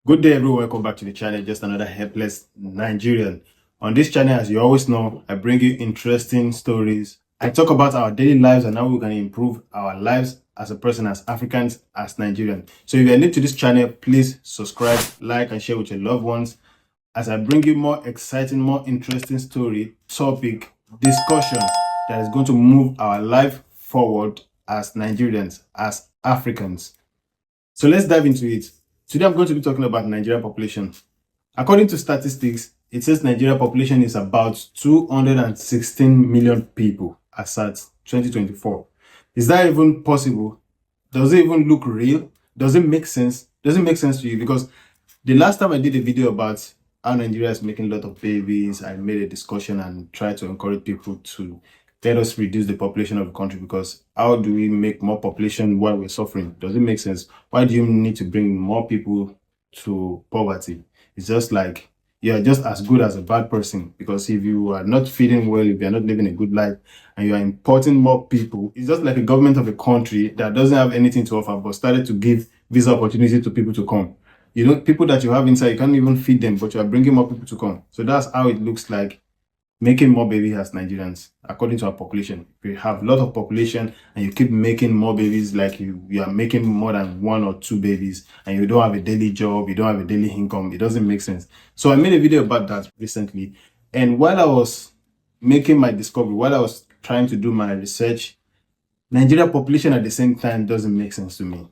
Good day, everyone. Welcome back to the channel. Just another helpless Nigerian. On this channel, as you always know, I bring you interesting stories. I talk about our daily lives and how we can improve our lives as a person, as Africans, as Nigerians. So if you're new to this channel, please subscribe, like, and share with your loved ones as I bring you more exciting, more interesting story, topic, discussion that is going to move our life forward as Nigerians, as Africans. So let's dive into it. Today I'm going to be talking about Nigerian population. According to statistics, it says Nigerian population is about 216 million people as at 2024. Is that even possible? Does it even look real? Does it make sense? Does it make sense to you? Because the last time I did a video about how Nigeria is making a lot of babies, I made a discussion and tried to encourage people to let us reduce the population of the country, because how do we make more population while we're suffering? Does it make sense? Why do you need to bring more people to poverty? It's just like you're just as good as a bad person, because if you are not feeding well, if you're not living a good life and you are importing more people, it's just like a government of a country that doesn't have anything to offer but started to give visa opportunity to people to come. You know, people that you have inside, you can't even feed them, but you are bringing more people to come. So that's how it looks like making more babies as Nigerians, according to our population. If you have a lot of population and you keep making more babies, like you are making more than 1 or 2 babies, and you don't have a daily job, you don't have a daily income, it doesn't make sense. So I made a video about that recently. And while I was making my discovery, while I was trying to do my research, Nigeria population at the same time doesn't make sense to me.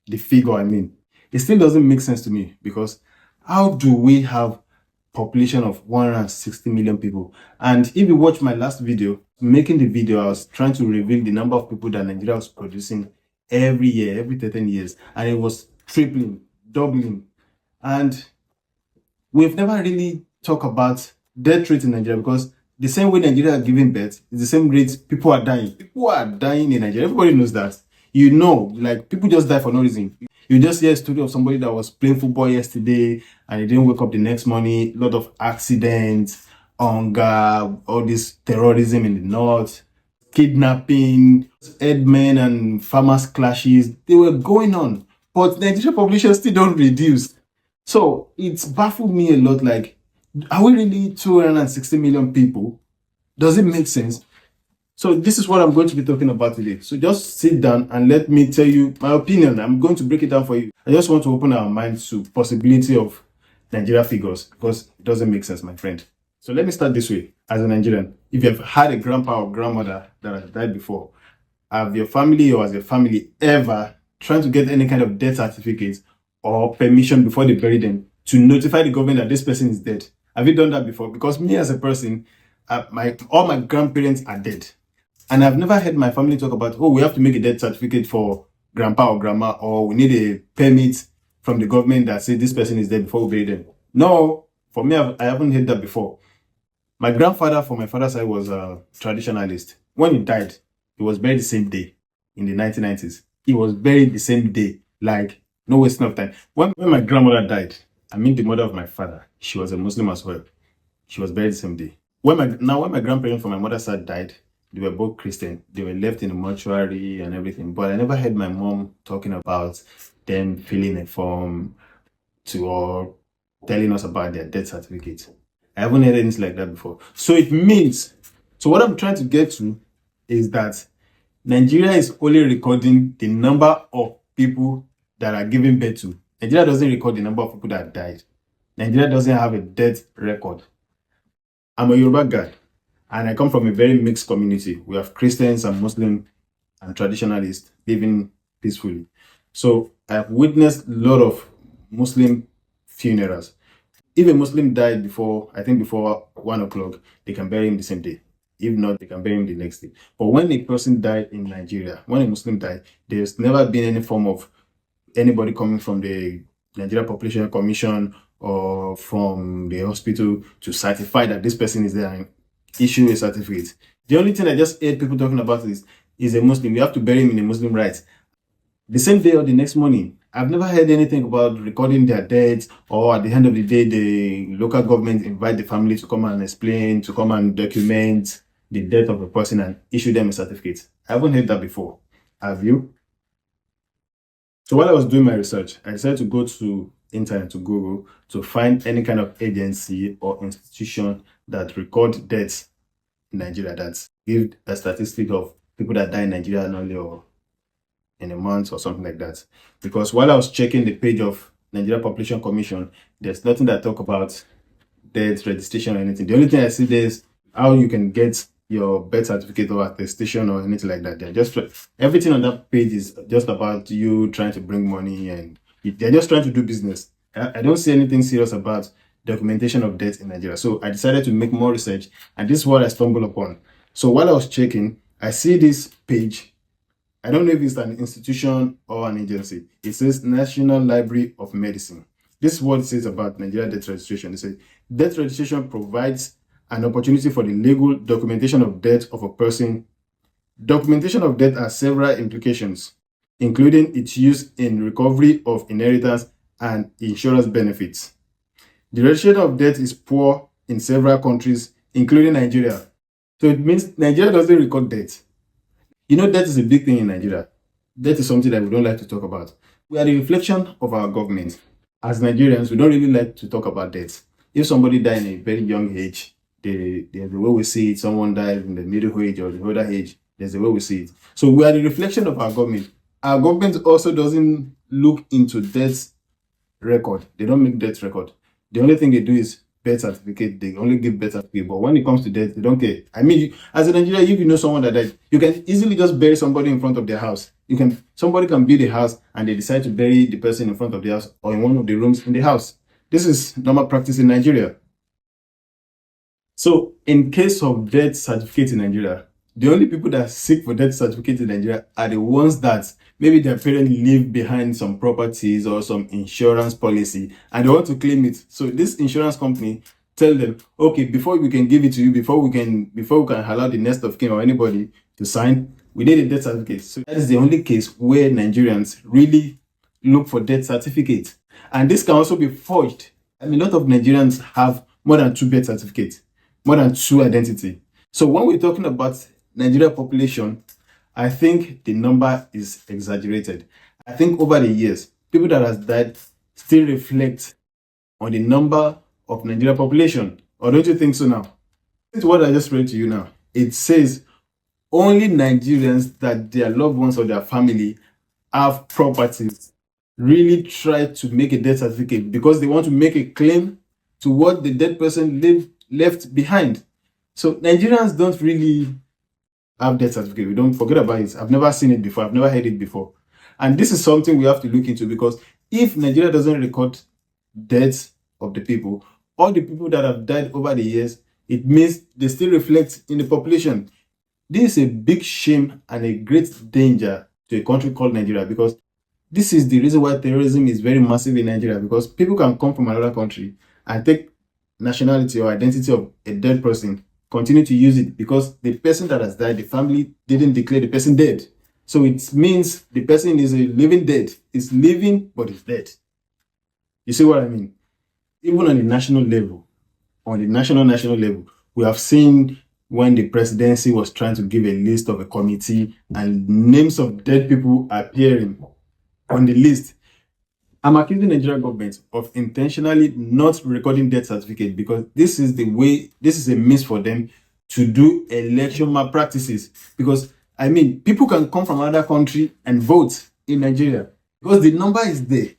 The figure, I mean, it still doesn't make sense to me, because how do we have population of 160 million people? And if you watch my last video, making the video, I was trying to reveal the number of people that Nigeria was producing every year, every 13 years, and it was tripling, doubling. And we've never really talked about death rate in Nigeria, because the same way Nigeria are giving birth is the same rate people are dying. People are dying in Nigeria. Everybody knows that. You know, like, people just die for no reason. You just hear a story of somebody that was playing football yesterday and he didn't wake up the next morning. A lot of accidents, hunger, all this terrorism in the north, kidnapping, headmen and farmers clashes. They were going on, but the Nigerian population still don't reduce. So it's baffled me a lot. Like, are we really 260 million people? Does it make sense? So this is what I'm going to be talking about today. So just sit down and let me tell you my opinion. I'm going to break it down for you. I just want to open our minds to possibility of Nigeria figures, because it doesn't make sense, my friend. So let me start this way. As a Nigerian, if you've had a grandpa or grandmother that has died before, have your family or as a family ever trying to get any kind of death certificate or permission before they bury them to notify the government that this person is dead? Have you done that before? Because me as a person, all my grandparents are dead. And I've never heard my family talk about, oh, we have to make a death certificate for grandpa or grandma, or we need a permit from the government that says this person is dead before we bury them. No, for me, I haven't heard that before. My grandfather, from my father's side, was a traditionalist. When he died, he was buried the same day in the 1990s. He was buried the same day, like no wasting of time. When my grandmother died, I mean the mother of my father, she was a Muslim as well. She was buried the same day. When my grandparents from my mother's side died, they were both Christian. They were left in the mortuary and everything. But I never heard my mom talking about them filling a form or telling us about their death certificate. I haven't heard anything like that before. So what I'm trying to get to is that Nigeria is only recording the number of people that are giving birth to. Nigeria doesn't record the number of people that died. Nigeria doesn't have a death record. I'm a Yoruba guy, and I come from a very mixed community. We have Christians and Muslims and traditionalists living peacefully. So I've witnessed a lot of Muslim funerals. If a Muslim died before 1 o'clock, they can bury him the same day. If not, they can bury him the next day. But when a person died in Nigeria, when a Muslim died, there's never been any form of anybody coming from the Nigeria Population Commission or from the hospital to certify that this person is there and issue a certificate. The only thing I just heard people talking about is a Muslim. You have to bury him in a Muslim rite the same day or the next morning. I've never heard anything about recording their deaths, or at the end of the day, the local government invite the family to come and explain, to come and document the death of a person and issue them a certificate. I haven't heard that before. Have you? So while I was doing my research, I decided to go to internet, to Google, to find any kind of agency or institution that record deaths in Nigeria, that give a statistic of people that die in Nigeria annually or in a month or something like that. Because while I was checking the page of Nigeria Population Commission, there's nothing that talk about death registration or anything. The only thing I see there is how you can get your birth certificate or attestation or anything like that. They're just everything on that page is just about you trying to bring money, and they're just trying to do business. I don't see anything serious about documentation of death in Nigeria. So I decided to make more research, and this is what I stumbled upon. So while I was checking, I see this page. I don't know if it's an institution or an agency. It says National Library of Medicine. This is what it says about Nigeria death registration. It says death registration provides an opportunity for the legal documentation of death of a person. Documentation of death has several implications, including its use in recovery of inheritance and insurance benefits. The registration of death is poor in several countries, including Nigeria. So it means Nigeria doesn't record death. You know, death is a big thing in Nigeria. Death is something that we don't like to talk about. We are the reflection of our government. As Nigerians, we don't really like to talk about death. If somebody died in a very young age, the way we see it, someone died in the middle age or the older age, there's the way we see it. So we are the reflection of our government. Our government also doesn't look into death record. They don't make death record. The only thing they do is birth certificate. They only give birth certificate. But when it comes to death, they don't care. I mean, as a Nigerian, if you know someone that died, you can easily just bury somebody in front of their house. Somebody can build a house and they decide to bury the person in front of the house or in one of the rooms in the house. This is normal practice in Nigeria. So in case of death certificate in Nigeria, the only people that seek for death certificate in Nigeria are the ones that maybe their parents leave behind some properties or some insurance policy and they want to claim it. So this insurance company tell them, okay, before we can give it to you, before we can allow the next of kin or anybody to sign, we need a death certificate. So that is the only case where Nigerians really look for death certificate. And this can also be forged. I mean, a lot of Nigerians have more than 2 birth certificates, more than 2 identity. So when we're talking about Nigeria population, I think the number is exaggerated. I think over the years, people that has died still reflect on the number of Nigeria population. Or don't you think so now? This is what I just read to you now. It says only Nigerians that their loved ones or their family have properties really try to make a death certificate because they want to make a claim to what the dead person left behind. So Nigerians don't really have death certificate. We don't forget about it. I've never seen it before. I've never heard it before. And this is something we have to look into, because if Nigeria doesn't record deaths of the people, all the people that have died over the years, it means they still reflect in the population. This is a big shame and a great danger to a country called Nigeria, because this is the reason why terrorism is very massive in Nigeria, because people can come from another country and take nationality or identity of a dead person, continue to use it, because the person that has died, the family didn't declare the person dead. So it means the person is a living dead. It's living, but it's dead. You see what I mean? Even on the national level, national level, we have seen when the presidency was trying to give a list of a committee and names of dead people appearing on the list. I'm accusing the Nigerian government of intentionally not recording death certificate, because this is a means for them to do election malpractices. Because I mean, people can come from another country and vote in Nigeria because the number is there.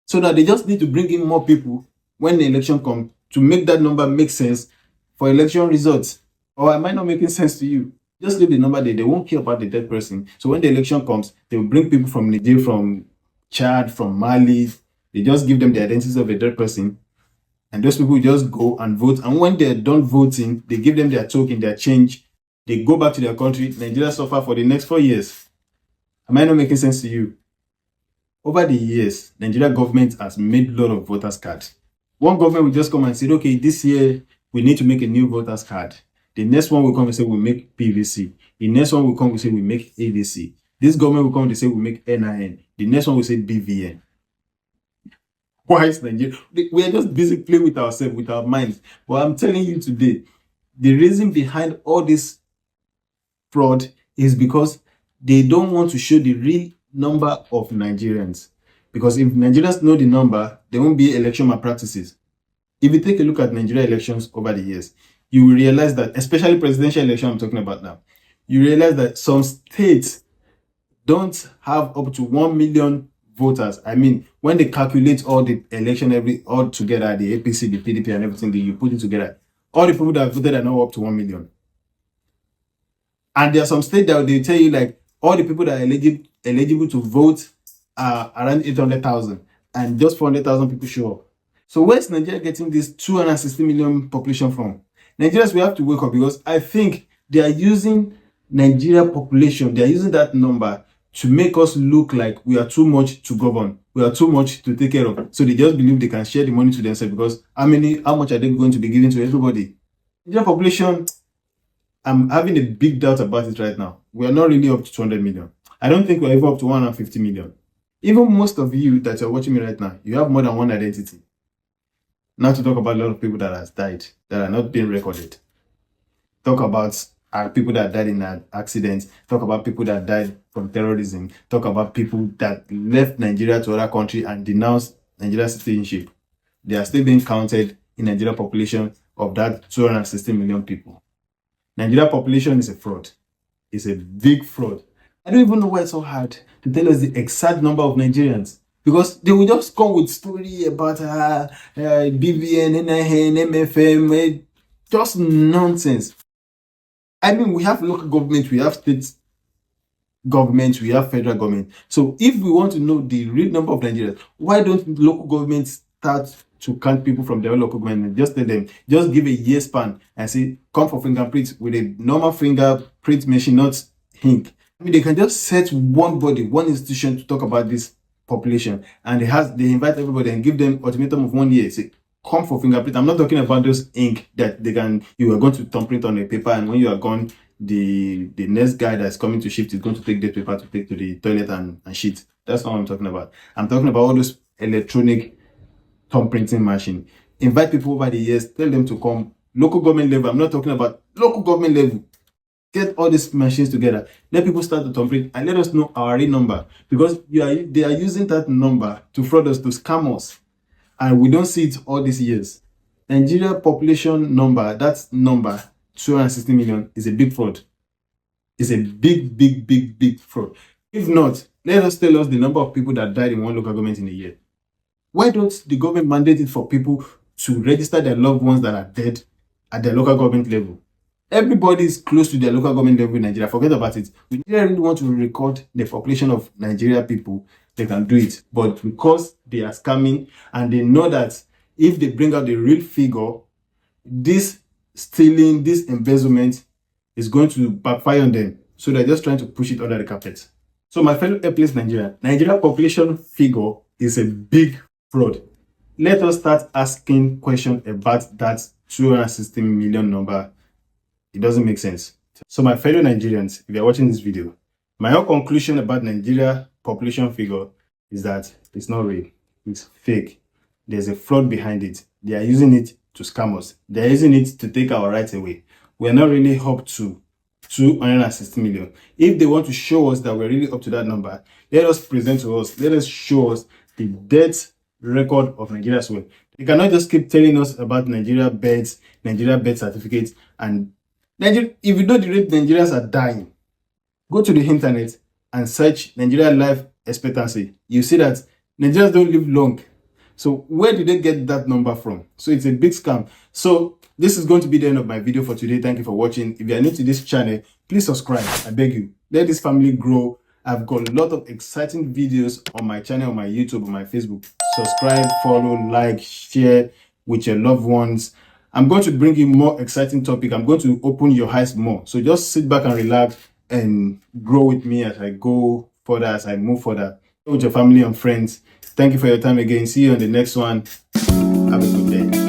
So that they just need to bring in more people when the election comes to make that number make sense for election results. Or am I not making sense to you? Just leave the number there. They won't care about the dead person. So when the election comes, they will bring people from Nigeria, from Chad, from Mali. They just give them the identities of a dead person. And those people just go and vote. And when they're done voting, they give them their token, their change. They go back to their country. Nigeria suffer for the next 4 years. Am I not making sense to you? Over the years, Nigeria government has made a lot of voters cards. One government will just come and say, okay, this year we need to make a new voters card. The next one will come and say we make PVC. The next one will come and say we make ADC. This government will come and say we make NIN. The next one will say BVN. Why is Nigeria? We are just busy playing with ourselves, with our minds. But I'm telling you today, the reason behind all this fraud is because they don't want to show the real number of Nigerians. Because if Nigerians know the number, there won't be election malpractices. If you take a look at Nigeria elections over the years, you will realize that, especially presidential election I'm talking about now, you realize that some states don't have up to 1 million voters. I mean, when they calculate all the election all together, the APC, the PDP, and everything, you put it together, all the people that voted are now up to 1 million. And there are some states that they tell you like all the people that are eligible to vote are around 800,000, and just 400,000 people show up. So where's Nigeria getting this 260 million population from? Nigerians, we have to wake up, because I think they are using Nigeria population, they are using that number to make us look like we are too much to govern, we are too much to take care of. So they just believe they can share the money to themselves, because how much are they going to be giving to everybody? Nigeria population, I'm having a big doubt about it right now. We are not really up to 200 million. I don't think we're even up to 150 million. Even most of you that are watching me right now, you have more than one identity. Not to talk about a lot of people that has died, that are not being recorded. Talk about people that died in accidents. Talk about people that died from terrorism. Talk about people that left Nigeria to other country and denounced Nigeria's citizenship. They are still being counted in Nigeria population of that 260 million people. Nigeria population is a fraud. It's a big fraud. I don't even know why it's so hard to tell us the exact number of Nigerians, because they will just come with story about BVN, NIN, MFM, just nonsense. I mean, we have local government, we have state government, we have federal government. So if we want to know the real number of Nigerians, why don't local governments start to count people from their local government? Just tell them, just give a year span and say, come for fingerprints with a normal fingerprint machine, not ink. I mean, they can just set one body, one institution to talk about this population, and they invite everybody and give them ultimatum of 1 year. Say, come for fingerprint. I'm not talking about those ink that you are going to thumbprint on a paper, and when you are gone, the next guy that's coming to shift is going to take the paper to take to the toilet and shit. That's not what I'm talking about. I'm talking about all those electronic thumbprinting machine. Invite people over the years, tell them to come. Local government level. I'm not talking about local government level. Get all these machines together. Let people start to thumbprint and let us know our real number, because they are using that number to fraud us, to scam us, and we don't see it all these years. Nigeria population number, that number 260 million, is a big fraud. It's a big fraud. If not, let us tell us the number of people that died in one local government in a year. Why don't the government mandate it for people to register their loved ones that are dead at their local government level? Everybody is close to their local government level in Nigeria. Forget about it. We really want to record the population of Nigeria people, they can do it. But because they are scamming and they know that if they bring out the real figure, this stealing, this embezzlement is going to backfire on them. So they're just trying to push it under the carpet. So my fellow airplanes Nigeria population figure is a big fraud. Let us start asking questions about that 260 million number. It doesn't make sense. So my fellow Nigerians, if you're watching this video, my whole conclusion about Nigeria population figure is that it's not real. It's fake. There's a fraud behind it. They are using it to scam us. They're using it to take our rights away. We're not really up to 260 million. If they want to show us that we're really up to that number, let us present to us. Let us show us the death record of Nigeria as well. They cannot just keep telling us about Nigeria birth certificates, and Nigeria. If you know the rate Nigerians are dying, go to the internet and search Nigeria life expectancy. You see that Nigerians don't live long. So where did they get that number from? So it's a big scam. So this is going to be the end of my video for today. Thank you for watching. If you are new to this channel, please subscribe. I beg you. Let this family grow. I've got a lot of exciting videos on my channel, on my YouTube, on my Facebook. Subscribe, follow, like, share with your loved ones. I'm going to bring you more exciting topic. I'm going to open your eyes more. So just sit back and relax and grow with me as I go further, as I move further. With your family and friends. Thank you for your time again. See you on the next one. Have a good day.